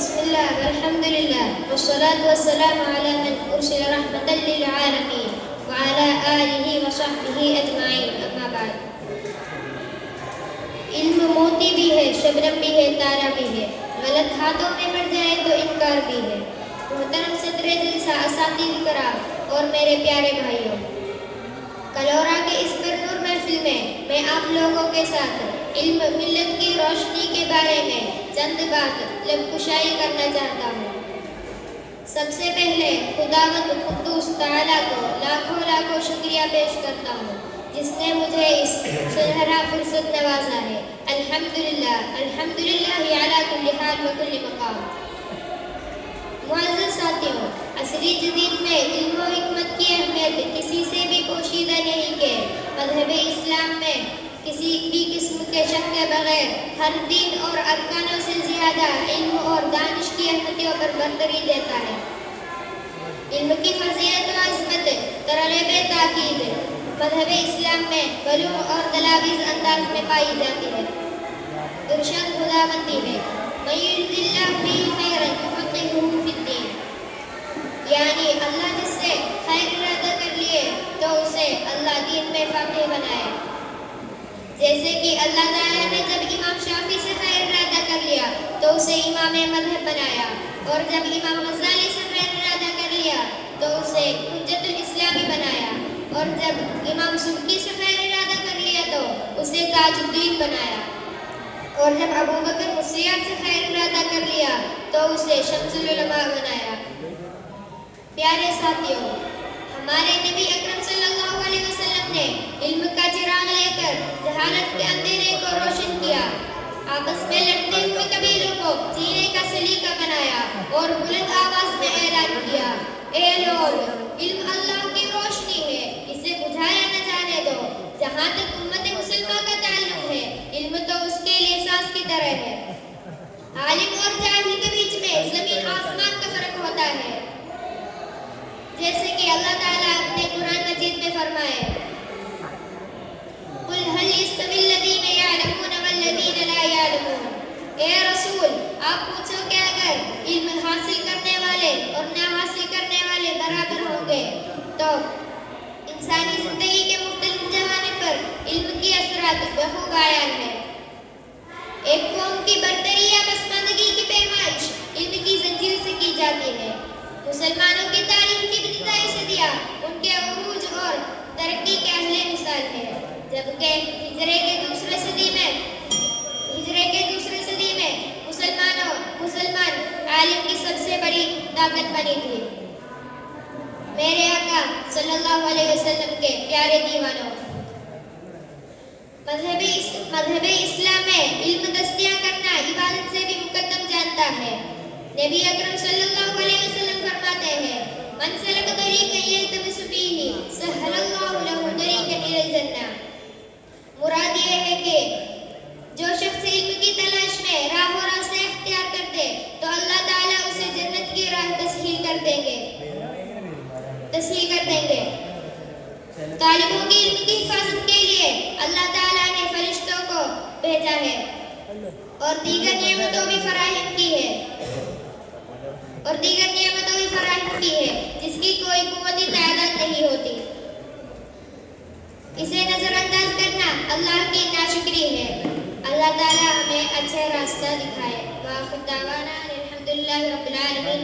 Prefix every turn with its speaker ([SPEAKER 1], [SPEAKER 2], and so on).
[SPEAKER 1] بسم الله والحمد لله والصلاة والسلام على من أرسل رحمة للعالمين وعلى آله وصحبه أجمعين أما بعد. علم موتی بھی ہے، شبنم بھی ہے، تارا بھی ہے، غلط ہاتھوں میں مر جائے تو انکار بھی ہے. محترم صدر جلسہ، اساتذہ کرام اور میرے پیارے بھائیوں، کلورا کے اس پرنور محفل میں آپ لوگوں کے ساتھ علم ملت کی روشنی کے بارے میں چند بات لب کشائی کرنا چاہتا ہوں. سب سے پہلے خداوند قدوس تعالیٰ کو لاکھوں شکریہ پیش کرتا ہوں جس نے مجھے اس سنہرا فرصت نوازا ہے. الحمدللہ علی کل حال و کل مقام. معزز ساتھیوں، عصری جدید میں علم و حکمت کی اہمیت کسی سے بھی پوشیدہ نہیں کہ مذہب اسلام میں کسی بھی قسم کے شک کے بغیر ہر دین اور ارکانوں سے زیادہ علم اور دانش کی اہمیتوں پر برتری دیتا ہے. علم کی فضیلت و عظمت ترغیب تاکید مذہب اسلام میں بلوغ اور دلاویز انداز میں پائی جاتی ہے. ارشاد خداوندی ہے، من یرد اللہ بہ خیرا یفقہہ فی الدین، یعنی اللہ جس سے خیر ارادہ کر لیے تو اسے اللہ دین میں فقیہ بنائے. جیسے کہ اللہ تعالیٰ نے جب امام شافعی سے خیر ارادہ کر لیا تو اسے امام مذہب بنایا، اور جب امام غزالی سے خیر ارادہ کر لیا تو اسے حجت الاسلامی بنایا، اور جب امام سبکی سے خیر ارادہ کر لیا تو اسے تاج الدین بنایا، اور جب ابو بکر مصریات سے خیر ارادہ کر لیا تو اسے شمس العلماء بنایا. پیارے ساتھیوں، ہمارے نبی اکرم صلی اللہ علیہ وسلم نے علم کا چراغ لے کر جہالت کے اندھیرے کو روشن کیا، آپس میں لڑتے ہوئے قبیلوں کو سینے کا سلیقہ بنایا اور بلند آواز میں اعلان کیا، اے لوگ، علم اللہ کی روشنی ہے، اسے بجھایا نہ جانے دو. جہاں تک امت مسلمہ کا تعلق ہے، علم تو اس کے لیے سانس کی طرح ہے. عالم اور جاہل کے بیچ میں زمین آسمان کا فرق ہوتا ہے. جیسے کہ اللہ تعالیٰ اپنے قرآن مجید میں فرمائے، قُلْ هَلْ يَسْتَوِي الَّذِينَ يَعْلَمُونَ وَالَّذِينَ لَا يَعْلَمُونَ. اے رسول، آپ پوچھو کہ اگر علم حاصل کرنے والے اور نہ حاصل کرنے والے برابر ہوں گے تو انسانی زندگی کے مختلف جوانب پر علم کی اثرات بخوب عیان ہیں. ایک قوم کی برتری یا پسماندگی کی پیمائش علم کی زنجیر سے کی جاتی ہے. مسلمانوں کی تاریخ کی ابتدائی صدیاں ان کے عروج اور ترقی کے اہل مثال ہے، جبکہ ہجرے کے دوسرے صدی میں مسلمان عالم کی سب سے بڑی طاقت بنی تھی. میرے آقا صلی اللہ علیہ وسلم کے پیارے دیوانوں، مذہب اسلام میں علم دستیاب کرنا عبادت سے بھی مقدم جانتا ہے. نبی اکرم صلی اللہ علیہ وسلم فرماتے ہیں، من سلک طریقا یلتمس فیہ سہل اللہ لہ طریقا الی الجنہ. مراد یہ ہے کہ جو شخص علم کی تلاش میں راہ و راستے اختیار کرتے تو اللہ تعالیٰ اسے جنت کی راہ تسہیل کر دیں گے. طالبوں کی علم کی حفاظت کے لیے اللہ تعالیٰ نے فرشتوں کو بھیجا ہے اور دیگر نعمتوں بھی فراہم کی ہے جس کی کوئی قوتی تعداد نہیں ہوتی. اسے نظر انداز کرنا اللہ کی ناشکری ہے. اللہ تعالیٰ ہمیں اچھا راستہ دکھائے. وآخر دعوانا الحمدللہ رب العالمین.